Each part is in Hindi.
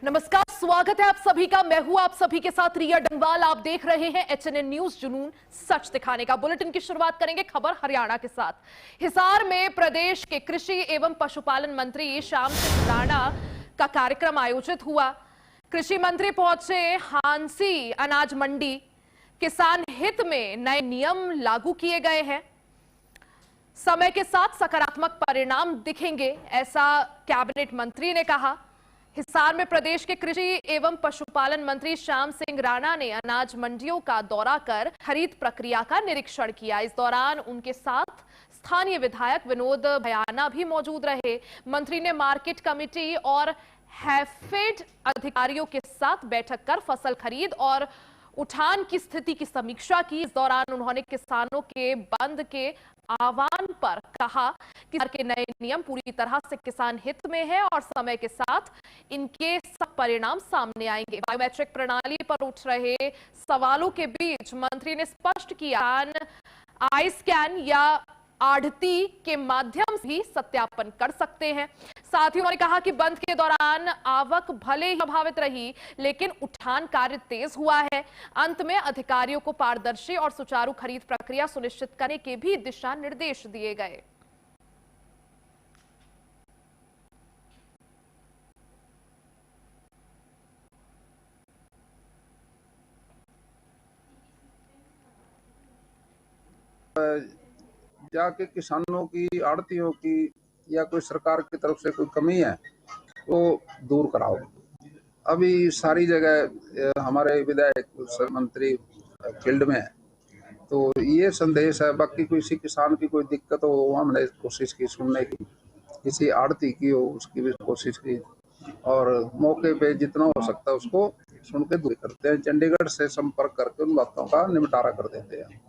नमस्कार, स्वागत है आप सभी का। मैं हूं आप सभी के साथ रिया डंगवाल। आप देख रहे हैं HNN न्यूज, जुनून सच दिखाने का। बुलेटिन की शुरुआत करेंगे खबर हरियाणा के साथ। हिसार में प्रदेश के कृषि एवं पशुपालन मंत्री श्याम सिंह राणा का कार्यक्रम आयोजित हुआ। कृषि मंत्री पहुंचे हांसी अनाज मंडी। किसान हित में नए नियम लागू किए गए हैं। समय के साथ सकारात्मक परिणाम दिखेंगे, ऐसा कैबिनेट मंत्री ने कहा। हिसार में प्रदेश के कृषि एवं पशुपालन मंत्री श्याम सिंह राणा ने अनाज मंडियों का दौरा कर खरीद प्रक्रिया का निरीक्षण किया। इस दौरान उनके साथ स्थानीय विधायक विनोद भयाना भी मौजूद रहे। मंत्री ने मार्केट कमेटी और हैफेड अधिकारियों के साथ बैठक कर फसल खरीद और उठान की स्थिति की समीक्षा की। इस दौरान उन्होंने किसानों के बंद के आह्वान पर कहा कि सरकार के नए नियम पूरी तरह से किसान हित में है और समय के साथ इनके सब परिणाम सामने आएंगे। बायोमेट्रिक प्रणाली पर उठ रहे सवालों के बीच मंत्री ने स्पष्ट किया आई स्कैन या आढ़ती के माध्यम से भी सत्यापन कर सकते हैं। साथ ही उन्होंने कहा कि बंद के दौरान आवक भले ही प्रभावित रही, लेकिन उठान कार्य तेज हुआ है। अंत में अधिकारियों को पारदर्शी और सुचारू खरीद प्रक्रिया सुनिश्चित करने के भी दिशा निर्देश दिए गए। जाके किसानों की, आड़तियों की या कोई सरकार की तरफ से कोई कमी है वो दूर कराओ। अभी सारी जगह हमारे विधायक मंत्री फील्ड में है, तो ये संदेश है। बाकी किसी किसान की कोई दिक्कत हो वो हमने कोशिश की सुनने की, किसी आड़ती की हो उसकी भी कोशिश की, और मौके पे जितना हो सकता है उसको सुन के दूर करते हैं। चंडीगढ़ से संपर्क करके उन बातों का निपटारा कर देते हैं।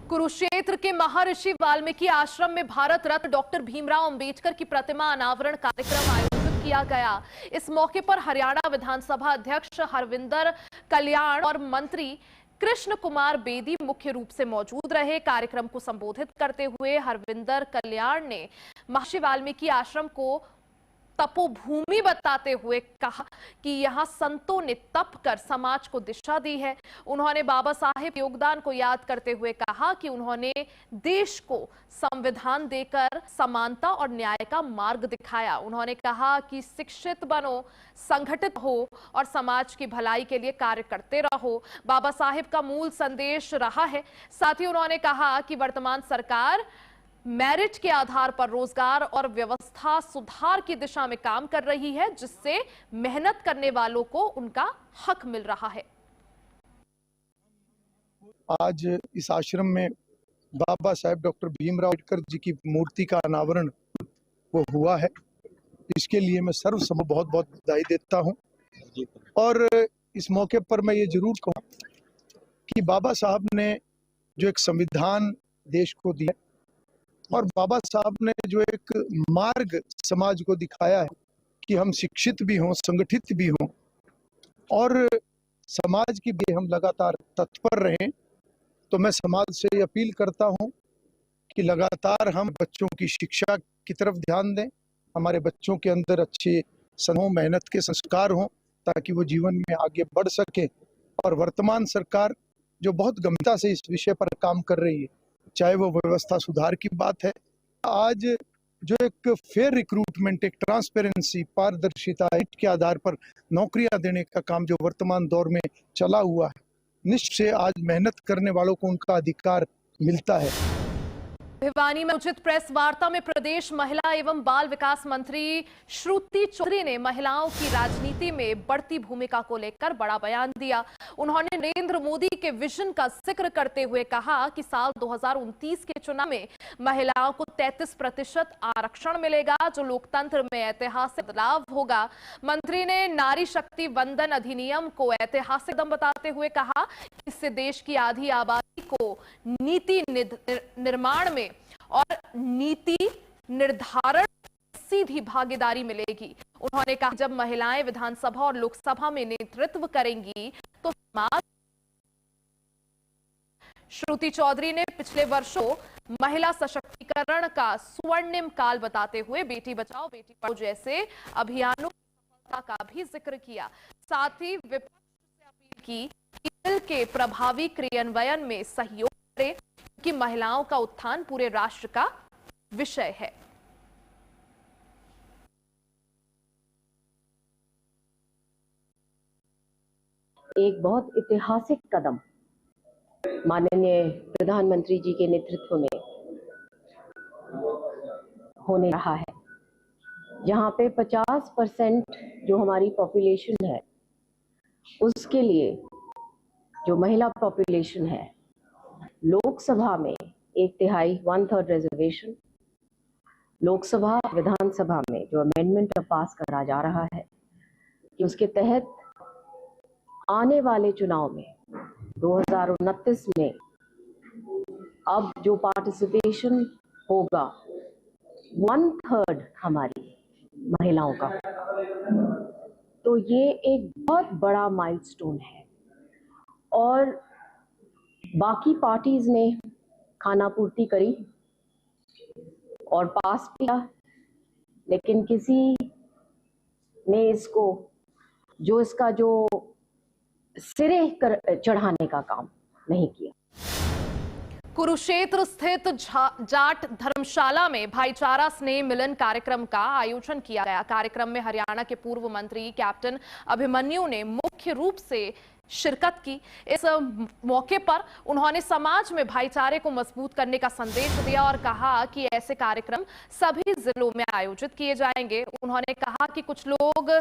कुरुक्षेत्र के महर्षि वाल्मीकि आश्रम में भारत रत्न डॉक्टर भीमराव अंबेडकर की प्रतिमा अनावरण कार्यक्रम आयोजित किया गया। इस मौके पर हरियाणा विधानसभा अध्यक्ष हरविंदर कल्याण और मंत्री कृष्ण कुमार बेदी मुख्य रूप से मौजूद रहे। कार्यक्रम को संबोधित करते हुए हरविंदर कल्याण ने महर्षि वाल्मीकि आश्रम को तपोभूमि बताते हुए कहा कि यहां संतों ने तप कर समाज को दिशा दी है। उन्होंने बाबा साहेब के योगदान को याद करते हुए कहा कि उन्होंने देश को संविधान देकर समानता और न्याय का मार्ग दिखाया। उन्होंने कहा कि शिक्षित बनो, संगठित हो और समाज की भलाई के लिए कार्य करते रहो। बाबा साहेब का मूल संदेश रहा है। साथ ही उन्होंने कहा कि वर्तमान सरकार मेरिट के आधार पर रोजगार और व्यवस्था सुधार की दिशा में काम कर रही है, जिससे मेहनत करने वालों को उनका हक मिल रहा है। आज इस आश्रम में बाबा साहेब डॉक्टर भीमराव अंबेडकर जी की मूर्ति का अनावरण वो हुआ है। इसके लिए मैं सर्वसम्मत बहुत बहुत बधाई देता हूं। और इस मौके पर मैं ये जरूर कहूं कि बाबा साहब ने जो एक संविधान देश को दिया और बाबा साहब ने जो एक मार्ग समाज को दिखाया है कि हम शिक्षित भी हों, संगठित भी हों और समाज की भी हम लगातार तत्पर रहें। तो मैं समाज से अपील करता हूं कि लगातार हम बच्चों की शिक्षा की तरफ ध्यान दें, हमारे बच्चों के अंदर अच्छे मेहनत के संस्कार हों ताकि वो जीवन में आगे बढ़ सके। और वर्तमान सरकार जो बहुत गंभीरता से इस विषय पर काम कर रही है, चाहे वो व्यवस्था सुधार की बात है, आज जो एक फेयर रिक्रूटमेंट, एक ट्रांसपेरेंसी, पारदर्शिता के आधार पर नौकरियां देने का काम जो वर्तमान दौर में चला हुआ है, निश्चय से आज मेहनत करने वालों को उनका अधिकार मिलता है। भिवानी में उचित प्रेस वार्ता में प्रदेश महिला एवं बाल विकास मंत्री श्रुति चौधरी ने महिलाओं की राजनीति में बढ़ती भूमिका को लेकर बड़ा बयान दिया। उन्होंने नरेंद्र मोदी के विजन का जिक्र करते हुए कहा कि साल 2029 के चुनाव में महिलाओं को 33% आरक्षण मिलेगा, जो लोकतंत्र में ऐतिहासिक बदलाव होगा। मंत्री ने नारी शक्ति वंदन अधिनियम को ऐतिहासिक कदम बताते हुए कहा कि इससे देश की आधी आबादी को नीति निर्माण में और नीति निर्धारण सीधी भागीदारी मिलेगी। उन्होंने कहा जब महिलाएं विधानसभा और लोकसभा में नेतृत्व करेंगी तो समाज। श्रुति चौधरी ने पिछले वर्षों महिला सशक्तिकरण सशक्तिकरण का स्वर्णिम काल बताते हुए बेटी बचाओ बेटी पढ़ाओ जैसे अभियानों की सफलता का भी जिक्र किया। साथ ही विपक्ष से अपील की कि बिल के प्रभावी क्रियान्वयन में सहयोग करें, क्योंकि महिलाओं का उत्थान पूरे राष्ट्र का विषय है। एक बहुत ऐतिहासिक कदम माननीय प्रधानमंत्री जी के नेतृत्व में होने रहा है, जहां पे 50% जो हमारी पॉपुलेशन है उसके लिए जो महिला पॉपुलेशन है, लोकसभा में 1/3 1/3 रिजर्वेशन, लोकसभा विधानसभा में जो अमेंडमेंट पास करा जा रहा है कि उसके तहत आने वाले चुनाव में 2029 में अब जो पार्टिसिपेशन होगा 1/3 हमारी महिलाओं का, तो ये एक बहुत बड़ा माइलस्टोन है। और बाकी पार्टीज ने खाना पूर्ति करी और पास किया, लेकिन किसी ने इसका जो सिरे चढ़ाने का काम नहीं किया। कुरुक्षेत्र स्थित जाट धर्मशाला में भाईचारा स्नेह मिलन कार्यक्रम का आयोजन किया गया। कार्यक्रम में हरियाणा के पूर्व मंत्री कैप्टन अभिमन्यु ने मुख्य रूप से शिरकत की। इस मौके पर उन्होंने समाज में भाईचारे को मजबूत करने का संदेश दिया और कहा कि ऐसे कार्यक्रम सभी जिलों में आयोजित किए जाएंगे। उन्होंने कहा कि कुछ लोग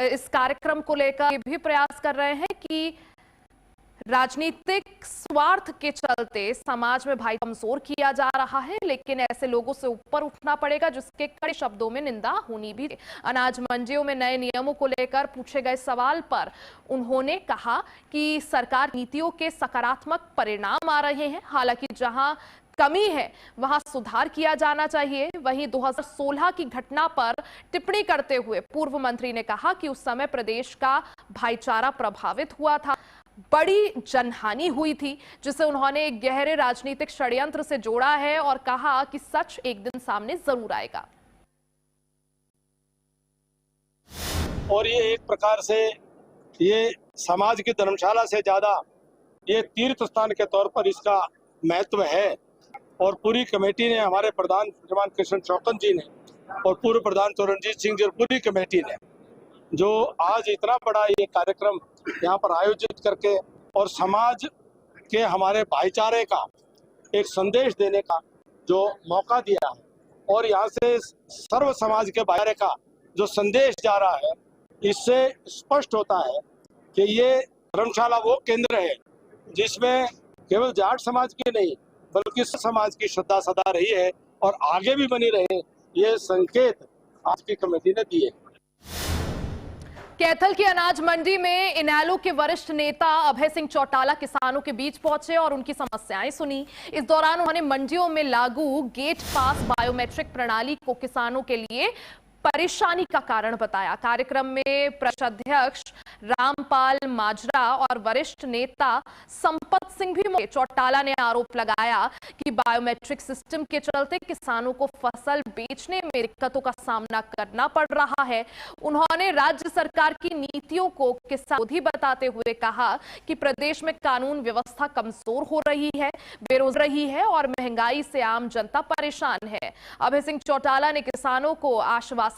इस कार्यक्रम को लेकर भी प्रयास कर रहे हैं कि राजनीतिक स्वार्थ के चलते समाज में भाई कमजोर किया जा रहा है, लेकिन ऐसे लोगों से ऊपर उठना पड़ेगा जिसके कड़े शब्दों में निंदा होनी भी। अनाज मंडियों में नए नियमों को लेकर पूछे गए सवाल पर उन्होंने कहा कि सरकार नीतियों के सकारात्मक परिणाम आ रहे हैं, हालांकि जहां कमी है वहां सुधार किया जाना चाहिए। वहीं 2016 की घटना पर टिप्पणी करते हुए पूर्व मंत्री ने कहा कि उस समय प्रदेश का भाईचारा प्रभावित हुआ था, बड़ी जनहानि हुई थी, जिसे उन्होंने एक गहरे राजनीतिक षड्यंत्र से जोड़ा है और कहा कि सच एक दिन सामने जरूर आएगा। और ये एक प्रकार से ये समाज की धर्मशाला से ज्यादा ये तीर्थ स्थान के तौर पर इसका महत्व है। और पूरी कमेटी ने, हमारे प्रधान श्रीमान कृष्ण चौकन जी ने और पूर्व प्रधान चरणजीत सिंह जी और पूरी कमेटी ने जो आज इतना बड़ा ये कार्यक्रम यहाँ पर आयोजित करके और समाज के हमारे भाईचारे का एक संदेश देने का जो मौका दिया है, और यहाँ से सर्व समाज के भाईचारे का जो संदेश जा रहा है, इससे स्पष्ट होता है कि ये धर्मशाला वो केंद्र है जिसमें केवल जाट समाज की नहीं बल्कि समाज की श्रद्धा सदा रही है और आगे भी बनी रहे, ये संकेत आज की कमेटी ने दिए। कैथल की अनाज मंडी में इनेलो के वरिष्ठ नेता अभय सिंह चौटाला किसानों के बीच पहुंचे और उनकी समस्याएं सुनी। इस दौरान उन्होंने मंडियों में लागू गेट पास बायोमेट्रिक प्रणाली को किसानों के लिए परेशानी का कारण बताया। कार्यक्रम में प्रदेशाध्यक्ष रामपाल माजरा और वरिष्ठ नेता संपत सिंह भी मौके। चौटाला ने आरोप लगाया कि बायोमेट्रिक सिस्टम के चलते किसानों को फसल बेचने में दिक्कतों का सामना करना पड़ रहा है। उन्होंने राज्य सरकार की नीतियों को किसान विरोधी बताते हुए कहा कि प्रदेश में कानून व्यवस्था कमजोर हो रही है, बेरोजगारी है और महंगाई से आम जनता परेशान है। अभय सिंह चौटाला ने किसानों को आश्वासन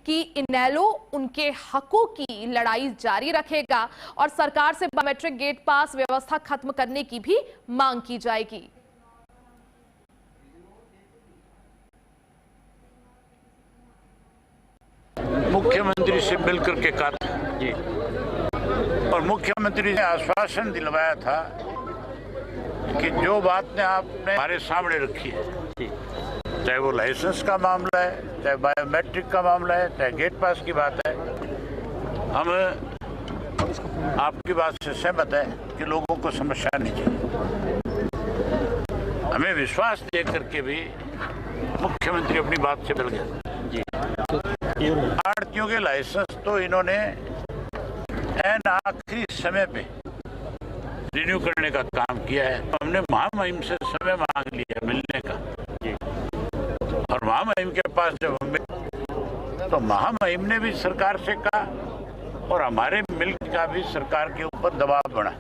कि इनेलो उनके हकों की लड़ाई जारी रखेगा और सरकार से बायोमेट्रिक गेट पास व्यवस्था खत्म करने की भी मांग की जाएगी। मुख्यमंत्री से मिलकर के कहा जी, और मुख्यमंत्री ने आश्वासन दिलवाया था कि जो बात ने आपने हमारे सामने रखी है, चाहे वो लाइसेंस का मामला है, चाहे बायोमेट्रिक का मामला है, चाहे गेट पास की बात है, हम आपकी बात से सहमत है कि लोगों को समस्या नहीं चाहिए। हमें विश्वास दे करके भी मुख्यमंत्री अपनी बात से बदल गए। आड़तियों के लाइसेंस तो इन्होंने एन आखिरी समय पे रिन्यू करने का काम किया है। हमने महामहिम से समय मांग लिया मिलने का, महामहिम के पास जब हमें, तो महामहिम ने भी सरकार से कहा और हमारे मिल्क का भी सरकार के ऊपर दबाव बढ़ा,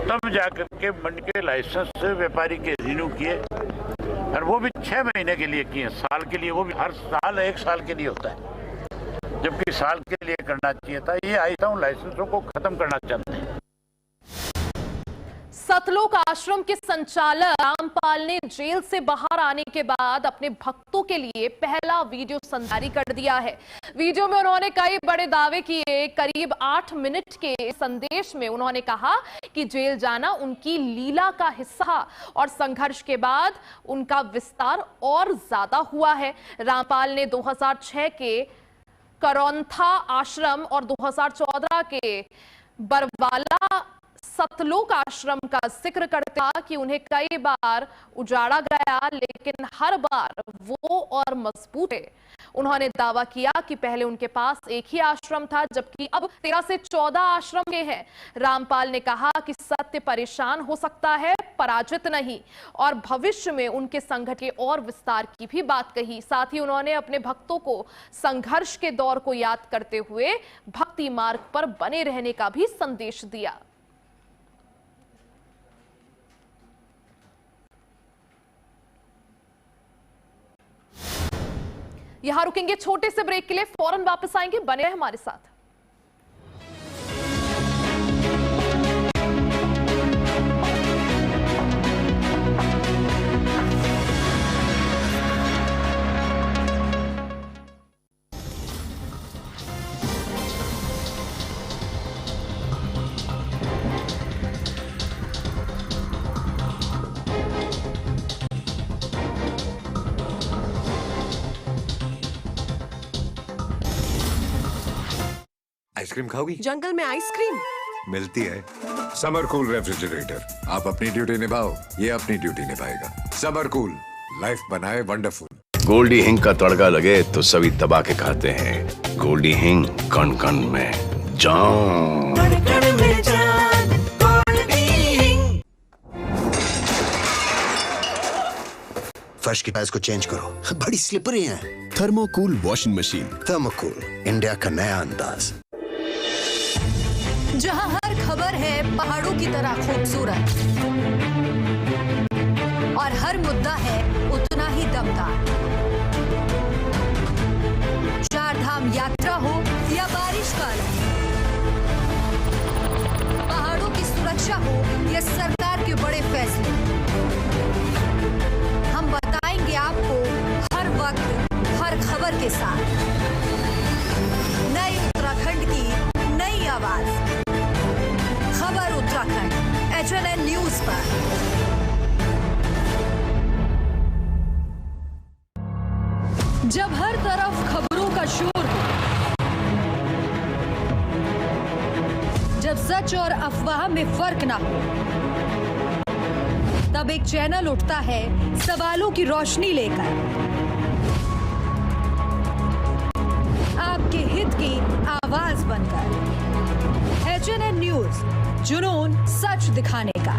तब जाकर के मंडी के लाइसेंस व्यापारी के रिन्यू किए, और वो भी 6 महीने के लिए किए, साल के लिए। वो भी हर साल 1 साल के लिए होता है, जबकि साल के लिए करना चाहिए था। ये आइता हूं लाइसेंसों को खत्म करना चाहते हैं। सतलोक आश्रम के संचालक रामपाल ने जेल से बाहर आने के बाद अपने भक्तों के लिए पहला वीडियो जारी कर दिया है। वीडियो में उन्होंने कई बड़े दावे किए। करीब 8 मिनट के संदेश में उन्होंने कहा कि जेल जाना उनकी लीला का हिस्सा और संघर्ष के बाद उनका विस्तार और ज्यादा हुआ है। रामपाल ने 2006 के करौंथा आश्रम और 2014 के बरवाला सतलोक आश्रम का जिक्र करते हैं कि उन्हें कई बार उजाड़ा गया, लेकिन हर बार वो और मजबूत है। उन्होंने दावा किया कि पहले उनके पास एक ही आश्रम था, जबकि अब 13 से 14 आश्रम के हैं। रामपाल ने कहा कि सत्य परेशान हो सकता है, पराजित नहीं, और भविष्य में उनके संघर्ष के और विस्तार की भी बात कही। साथ ही उन्होंने अपने भक्तों को संघर्ष के दौर को याद करते हुए भक्ति मार्ग पर बने रहने का भी संदेश दिया। यहां रुकेंगे छोटे से ब्रेक के लिए, फौरन वापस आएंगे, बने रहे हमारे साथ। आइसक्रीम खाओगी? जंगल में आइसक्रीम मिलती है। समर कूल रेफ्रिजरेटर, आप अपनी ड्यूटी निभाओ, ये अपनी ड्यूटी निभाएगा। समर कूल, लाइफ बनाए वंडरफुल। गोल्डी हिंग का तड़का लगे तो सभी दबा के खाते हैं। गोल्डी हिंग, कण कण में जान। फर्श की टाइल्स को चेंज करो, बड़ी स्लिपरी हैं। थर्मोकूल वॉशिंग मशीन। थर्मोकूल, इंडिया का नया अंदाज। जहां हर खबर है पहाड़ों की तरह खूबसूरत और हर मुद्दा है उतना ही दमदार। चार धाम यात्रा हो या बारिश का अलर्ट, पहाड़ों की सुरक्षा हो या सरकार के बड़े फैसले, हम बताएंगे आपको हर वक्त हर खबर के साथ। नई उत्तराखंड की नई आवाज, खबर उत्तराखंड, HNN न्यूज पर। जब हर तरफ खबरों का शोर हो, जब सच और अफवाह में फर्क ना हो, तब एक चैनल उठता है सवालों की रोशनी लेकर, आपके हित की आवाज बनकर। HNN न्यूज, जुनून सच दिखाने का।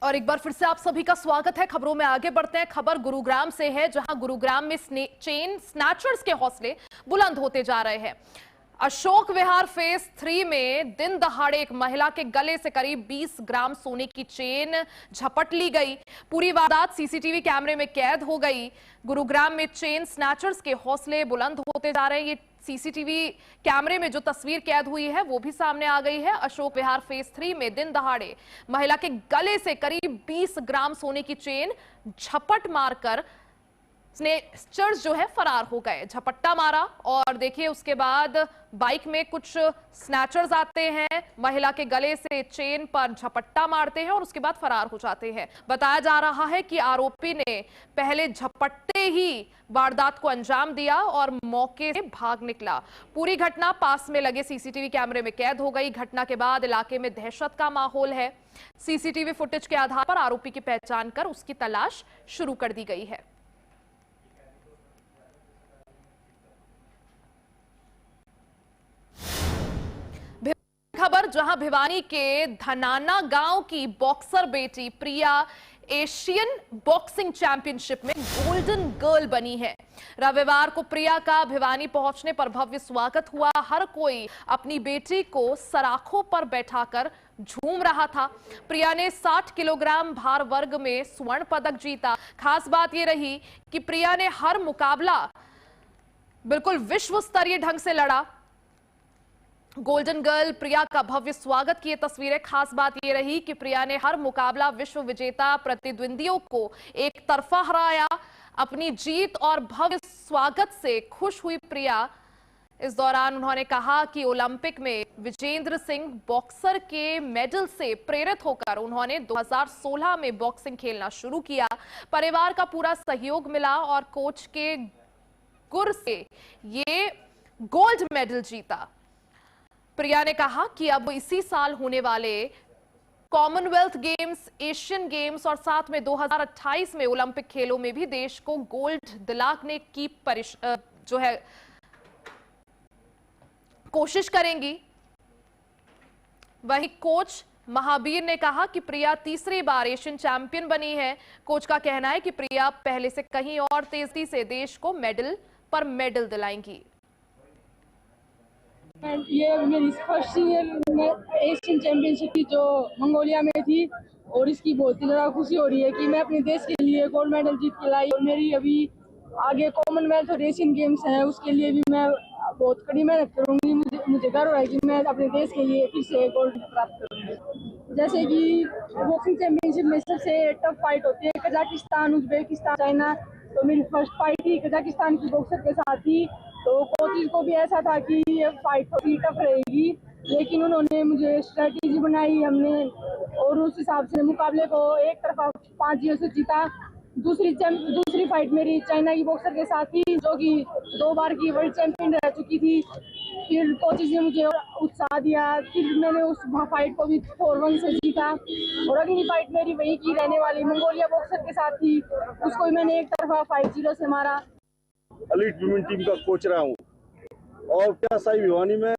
और एक बार फिर से आप सभी का स्वागत है। खबरों में आगे बढ़ते हैं। खबर गुरुग्राम से है, जहां गुरुग्राम में चेन स्नैचर्स के हौसले बुलंद होते जा रहे हैं। अशोक विहार फेज 3 में दिन दहाड़े एक महिला के गले से करीब 20 ग्राम सोने की चेन झपट ली गई। पूरी वारदात सीसीटीवी कैमरे में कैद हो गई। गुरुग्राम में चेन स्नैचर्स के हौसले बुलंद होते जा रहे हैं। ये सीसीटीवी कैमरे में जो तस्वीर कैद हुई है वो भी सामने आ गई है। अशोक विहार फेज 3 में दिन दहाड़े महिला के गले से करीब 20 ग्राम सोने की चेन झपट मारकर स्नैचर्स जो है फरार हो गए। झपट्टा मारा और देखिए उसके बाद बाइक में कुछ स्नैचर्स आते हैं, महिला के गले से चेन पर झपट्टा मारते हैं और उसके बाद फरार हो जाते हैं। बताया जा रहा है कि आरोपी ने पहले झपट्टे ही वारदात को अंजाम दिया और मौके से भाग निकला। पूरी घटना पास में लगे सीसीटीवी कैमरे में कैद हो गई। घटना के बाद इलाके में दहशत का माहौल है। सीसीटीवी फुटेज के आधार पर आरोपी की पहचान कर उसकी तलाश शुरू कर दी गई है। जहां भिवानी के धनाना गांव की बॉक्सर बेटी प्रिया एशियन बॉक्सिंग चैंपियनशिप में गोल्डन गर्ल बनी है। रविवार को प्रिया का भिवानी पहुंचने पर भव्य स्वागत हुआ। हर कोई अपनी बेटी को सराखों पर बैठाकर झूम रहा था। प्रिया ने 60 किलोग्राम भार वर्ग में स्वर्ण पदक जीता। खास बात यह रही कि प्रिया ने हर मुकाबला बिल्कुल विश्व स्तरीय ढंग से लड़ा। गोल्डन गर्ल प्रिया का भव्य स्वागत की ये तस्वीरें। खास बात यह रही कि प्रिया ने हर मुकाबला विश्व विजेता प्रतिद्वंदियों को एक तरफा हराया। अपनी जीत और भव्य स्वागत से खुश हुई प्रिया। इस दौरान उन्होंने कहा कि ओलंपिक में विजेंद्र सिंह बॉक्सर के मेडल से प्रेरित होकर उन्होंने 2016 में बॉक्सिंग खेलना शुरू किया। परिवार का पूरा सहयोग मिला और कोच के गुर से ये गोल्ड मेडल जीता। प्रिया ने कहा कि अब इसी साल होने वाले कॉमनवेल्थ गेम्स, एशियन गेम्स और साथ में 2028 में ओलंपिक खेलों में भी देश को गोल्ड दिलाने की कोशिश करेंगी। वहीं कोच महावीर ने कहा कि प्रिया तीसरी बार एशियन चैंपियन बनी है। कोच का कहना है कि प्रिया पहले से कहीं और तेजी से देश को मेडल पर मेडल दिलाएंगी। ये मेरी फर्स्ट एशियन चैंपियनशिप की जो मंगोलिया में थी और इसकी बहुत ही ज़्यादा खुशी हो रही है कि मैं अपने देश के लिए गोल्ड मेडल जीत के लाई। और मेरी अभी आगे कॉमनवेल्थ और एशियन गेम्स हैं, उसके लिए भी मैं बहुत कड़ी मेहनत करूंगी। मुझे गर्व है कि मैं अपने देश के लिए फिर से गोल्ड प्राप्त करूंगी। जैसे कि बॉक्सिंग चैंपियनशिप में सबसे टफ फाइट होती है कजाकिस्तान, उज्बेकिस्तान, चाइना। तो मेरी फर्स्ट फाइट थी कजाकिस्तान की बॉक्सर के साथ ही। तो कोचेज को भी ऐसा था कि ये फाइट थोड़ी टफ रहेगी, लेकिन उन्होंने मुझे स्ट्रेटेजी बनाई हमने और उस हिसाब से मुकाबले को एक तरफा 5-0 से जीता। दूसरी फाइट मेरी चाइना की बॉक्सर के साथ थी जो कि 2 बार की वर्ल्ड चैंपियन रह चुकी थी। फिर कोचेज ने मुझे उत्साह दिया, फिर मैंने उस फाइट को भी 4-1 से जीता। और अगली फाइट मेरी वहीं की रहने वाली मंगोलिया बॉक्सर के साथ थी, उसको मैंने एक तरफा 5-0 से मारा। एलीट विमेन टीम का कोच रहा हूँ और क्या साई भिवानी में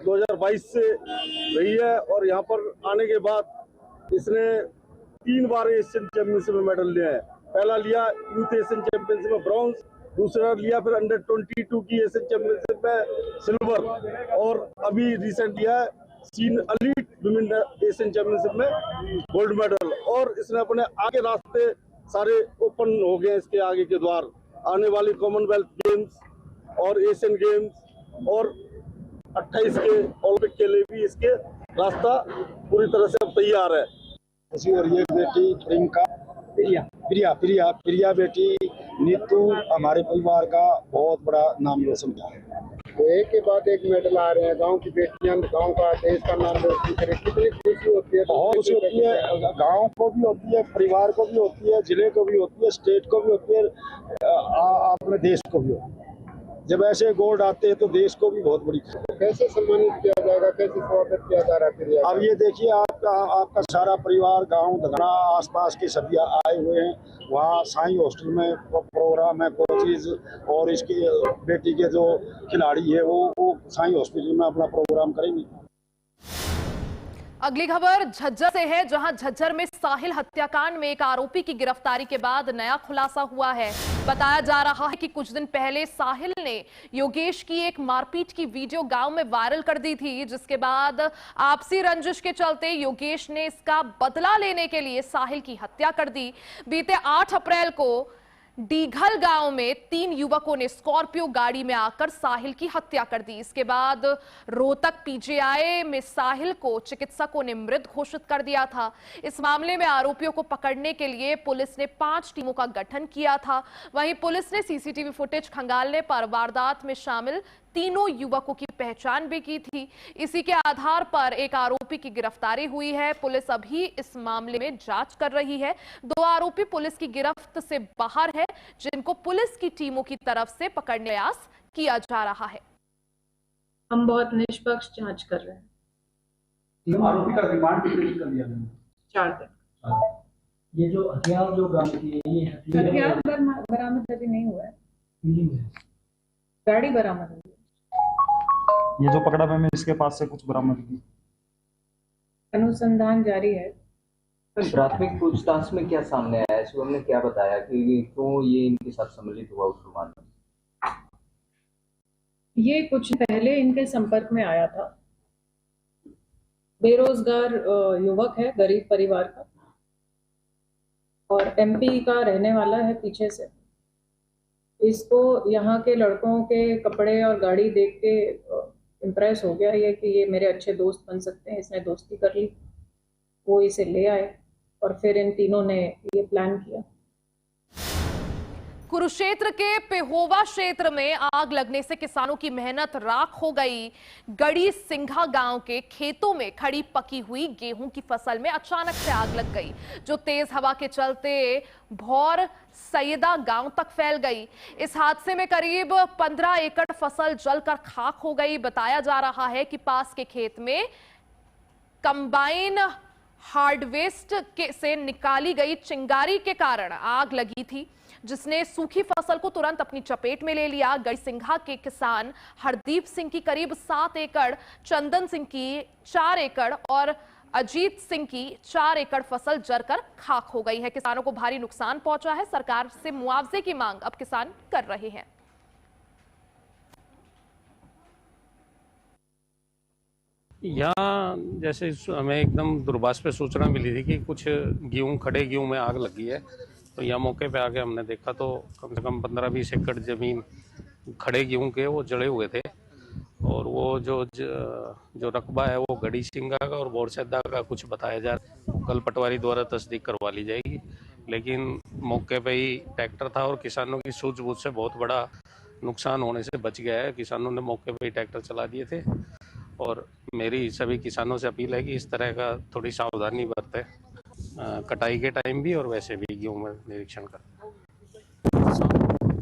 2022 से रही है और यहाँ पर आने के बाद इसने 3 बार एशियन चैंपियनशिप में मेडल लिया है। पहला लिया यूथ एशियन चैंपियनशिप में ब्रॉन्ज, दूसरा लिया फिर अंडर 22 की एशियन चैंपियनशिप में सिल्वर और अभी रिसेंट लिया है एलीट विमेन एशियन चैंपियनशिप में गोल्ड मेडल। और इसने अपने आगे रास्ते सारे ओपन हो गए, इसके आगे के द्वार आने वाली कॉमनवेल्थ गेम्स और एशियन गेम्स और 28 के ओलंपिक के लिए भी इसके रास्ता पूरी तरह से अब तैयार है। और ये बेटी प्रियंका प्रिया बेटी नीतू हमारे परिवार का बहुत बड़ा नाम रोशन किया है। तो एक के बाद एक मेडल आ रहे हैं, गांव की बेटियां गांव का देश का नाम रोशन करें, कितनी खुशी होती है। बहुत खुशी होती है, गांव को भी होती है, परिवार को भी होती है, जिले को भी होती है, स्टेट को भी होती है, अपने देश को भी होती है। जब ऐसे गोल्ड आते हैं तो देश को भी बहुत बड़ी खुशी। कैसे सम्मानित किया जाएगा, कैसे स्वागत किया जा रहा है? अब ये देखिए आपका सारा परिवार गांव धगड़ा आसपास के सभी आए हुए हैं। वहाँ साईं हॉस्टल में प्रोग्राम है, कोचेज और इसकी बेटी के जो खिलाड़ी है वो साईं हॉस्पिटल में अपना प्रोग्राम करेंगे। अगली खबर झज्जर से है, जहां झज्जर में साहिल हत्याकांड में एक आरोपी की गिरफ्तारी के बाद नया खुलासा हुआ है। बताया जा रहा है कि कुछ दिन पहले साहिल ने योगेश की एक मारपीट की वीडियो गांव में वायरल कर दी थी, जिसके बाद आपसी रंजिश के चलते योगेश ने इसका बदला लेने के लिए साहिल की हत्या कर दी। बीते 8 अप्रैल को डीघल गांव में 3 युवकों ने स्कॉर्पियो गाड़ी में आकर साहिल की हत्या कर दी। इसके बाद रोहतक पीजीआई में साहिल को चिकित्सकों ने मृत घोषित कर दिया था। इस मामले में आरोपियों को पकड़ने के लिए पुलिस ने 5 टीमों का गठन किया था। वहीं पुलिस ने सीसीटीवी फुटेज खंगालने पर वारदात में शामिल 3 युवकों की पहचान भी की थी। इसी के आधार पर एक आरोपी की गिरफ्तारी हुई है। पुलिस अभी इस मामले में जांच कर रही है। 2 आरोपी पुलिस की गिरफ्त से बाहर है, जिनको पुलिस की टीमों की तरफ से पकड़ने का प्रयास किया जा रहा है। हम बहुत निष्पक्ष जांच कर रहे हैं। आरोपी का रिमांड कितने दिन कर लिया? 4 दिन। ये जो हथियार जो बरामद किए, ये हथियार बरामद अभी नहीं हुआ है, गाड़ी बरामद हुई। ये जो पकड़ा मैं इसके पास से कुछ बरामद की। अनुसंधान जारी है। प्राथमिक पूछताछ में क्या सामने आया? शिवम ने क्या बताया कि क्यों ये इनके साथ सम्मिलित हुआ उस रुमान में? ये कुछ पहले इनके संपर्क में आया था। बेरोजगार युवक है, गरीब परिवार का, और एमपी का रहने वाला है पीछे से। इसको यहाँ के लड़कों के कपड़े और गाड़ी देख के इम्प्रेस हो गया ये कि ये मेरे अच्छे दोस्त बन सकते हैं। इसने दोस्ती कर ली, वो इसे ले आए और फिर इन तीनों ने ये प्लान किया। कुरुक्षेत्र के पेहोवा क्षेत्र में आग लगने से किसानों की मेहनत राख हो गई। गड़ी सिंघा गांव के खेतों में खड़ी पकी हुई गेहूं की फसल में अचानक से आग लग गई, जो तेज हवा के चलते भौर सैयदा गांव तक फैल गई। इस हादसे में करीब 15 एकड़ फसल जलकर खाक हो गई। बताया जा रहा है कि पास के खेत में कंबाइन हार्वेस्ट से निकाली गई चिंगारी के कारण आग लगी थी, जिसने सूखी फसल को तुरंत अपनी चपेट में ले लिया। गढ़सिंघा के किसान हरदीप सिंह की करीब 7 एकड़, चंदन सिंह की 4 एकड़ और अजीत सिंह की 4 एकड़ फसल जलकर खाक हो गई है। किसानों को भारी नुकसान पहुंचा है। सरकार से मुआवजे की मांग अब किसान कर रहे हैं। यहाँ जैसे हमें एकदम दूरभाष पे सूचना मिली थी कि कुछ गेहूं, खड़े गेहूं में आग लगी है, तो यहाँ मौके पे आके हमने देखा तो कम से कम 15-20 एकड़ जमीन खड़े गेहूं के वो जड़े हुए थे। और वो जो रकबा है वो गड़ी सिंघा का और बोरसैदा का कुछ बताया जा रहा है। कल पटवारी द्वारा तस्दीक करवा ली जाएगी, लेकिन मौके पे ही ट्रैक्टर था और किसानों की सूझबूझ से बहुत बड़ा नुकसान होने से बच गया है। किसानों ने मौके पे ही ट्रैक्टर चला दिए थे और मेरी सभी किसानों से अपील है कि इस तरह का थोड़ी सावधानी बरतें, कटाई के टाइम भी और वैसे भी गेहूं में निरीक्षण करें।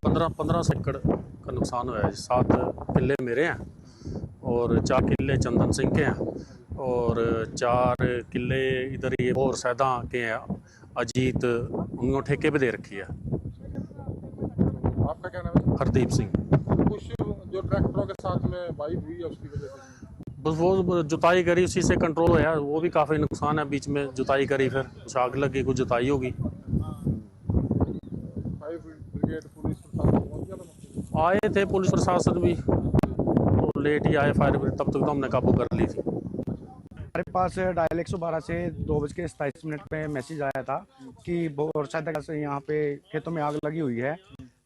15 एकड़ का नुकसान हुआ है। 7 किले मेरे हैं और 4 किले चंदन सिंह के हैं और 4 किले इधर ये और सैदा के हैं। अजीत उनको ठेके पे दे रखी है। आपका क्या नाम है? हरदीप सिंह। कुछ जो ट्रैक्टरों के साथ में वाइब हुई है उसकी वजह से बस वो जुताई करी, उसी से कंट्रोल हुआ। वो भी काफ़ी नुकसान है। बीच में जुताई करी, फिर कुछ आग लगी, कुछ जुताई होगी। फायर ब्रिगेड, पुलिस प्रशासन पहुंच गया था? आए थे पुलिस प्रशासन भी, तो लेट ही आए फायर ब्रिगेड, तब तक तो हमने काबू कर ली थी। हमारे पास डायल 112 से 2:27 पे मैसेज आया था कि बोरसैदा से यहाँ पे खेतों में आग लगी हुई है।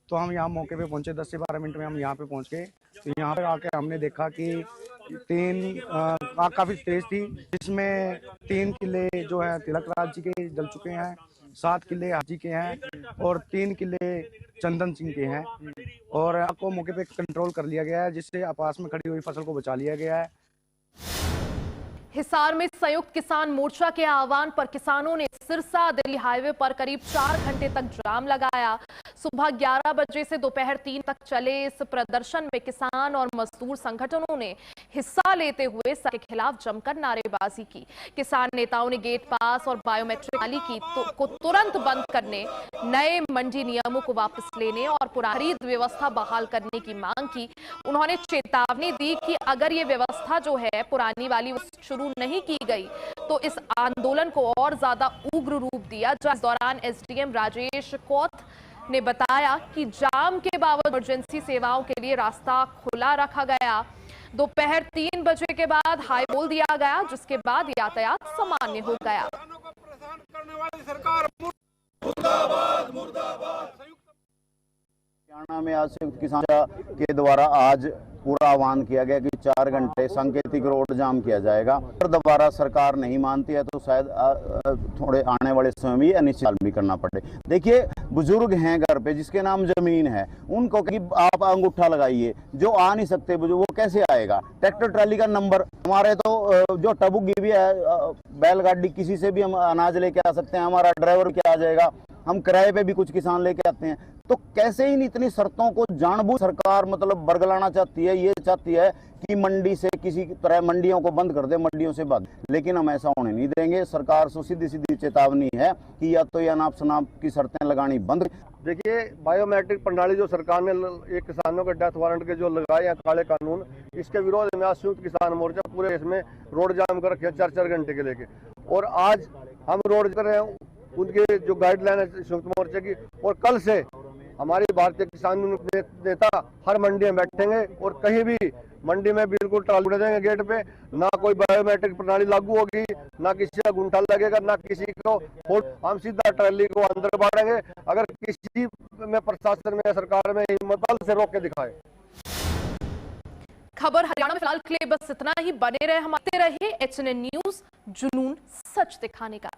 तो हम यहाँ मौके पे पहुँचे, 10 से 12 मिनट में हम यहाँ पे पहुँच गए। तो यहाँ पर आके हमने देखा कि आग काफ़ी तेज थी, जिसमें 3 किले जो है तिलक राज जी के जल चुके हैं, 7 किले हाजी के हैं और 3 किले चंदन सिंह के हैं। और आग को मौके पे कंट्रोल कर लिया गया है, जिससे पास में खड़ी हुई फसल को बचा लिया गया है। हिसार में संयुक्त किसान मोर्चा के आह्वान पर किसानों ने सिरसा दिल्ली हाईवे पर करीब 4 घंटे तक जाम लगाया। सुबह 11 बजे से दोपहर 3 तक चले इस प्रदर्शन में किसान और मजदूर संगठनों ने हिस्सा लेते हुए सरकार के खिलाफ जमकर नारेबाजी की। किसान नेताओं ने गेट पास और बायोमेट्रिक प्रणाली को तुरंत बंद करने, नए मंडी नियमों को वापस लेने और पुरानी खरीद व्यवस्था बहाल करने की मांग की। उन्होंने चेतावनी दी कि अगर ये व्यवस्था जो है पुरानी वाली शुरू नहीं की गई तो इस आंदोलन को और ज्यादा उग्र रूप दिया जाए। इस दौरान एसडीएम राजेश कौथ ने बताया कि जाम के बावजूद इमरजेंसी सेवाओं के लिए रास्ता खुला रखा गया। दोपहर 3 बजे के बाद हाई बोल दिया गया, जिसके बाद यातायात सामान्य हो गया। हरियाणा में आज संयुक्त किसान के द्वारा आज पूरा आह्वान किया गया कि 4 घंटे सांकेतिक रोड जाम किया जाएगा। और दोबारा सरकार नहीं मानती है तो शायद थोड़े आने वाले समय में अनिश्चितकाल भी करना पड़े। देखिए, बुजुर्ग हैं घर पे जिसके नाम जमीन है, उनको कि आप अंगूठा लगाइए, जो आ नहीं सकते बुजुर्ग वो कैसे आएगा? ट्रैक्टर ट्राली का नंबर हमारे तो जो टबुगी भी है, बैलगाड़ी किसी से भी हम अनाज लेके आ सकते हैं, हमारा ड्राइवर क्या आ जाएगा, हम किराए पे भी कुछ किसान लेके आते हैं। तो कैसे इन इतनी शर्तों को जानबूझ सरकार मतलब बरगलाना चाहती है? ये चाहती है कि मंडी से किसी तरह मंडियों को बंद कर दे, मंडियों से भाग, लेकिन हम ऐसा होने नहीं देंगे। सरकार से सीधी सीधी चेतावनी है कि या तो ये अनाप शनाप की शर्तें लगानी बंद। देखिए, बायोमेट्रिक प्रणाली जो सरकार ने एक किसानों के डेथ वारंट के जो लगाए हैं काले कानून, इसके विरोध में आज संयुक्त किसान मोर्चा पूरे देश में रोड जाम कर रखे हैं 4-4 घंटे के लेके। और आज हम रोड कर रहे हैं, उनके जो गाइडलाइन है संयुक्त मोर्चे की, और कल से हमारी भारतीय किसान नेता हर मंडी में बैठेंगे और कहीं भी मंडी में बिल्कुल ट्राली उड़ा देंगे गेट पे, ना कोई बायोमेट्रिक प्रणाली लागू होगी, ना किसी का गुंठा लगेगा, ना किसी को। हम सीधा ट्राली को अंदर बांटेंगे। अगर किसी में प्रशासन में सरकार में हिम्मत से रोक के दिखाए। खबर हरियाणा में फिलहाल के लिए बस इतना ही। बने रहे, हम आते रहे HNN न्यूज, जुनून सच दिखाने का।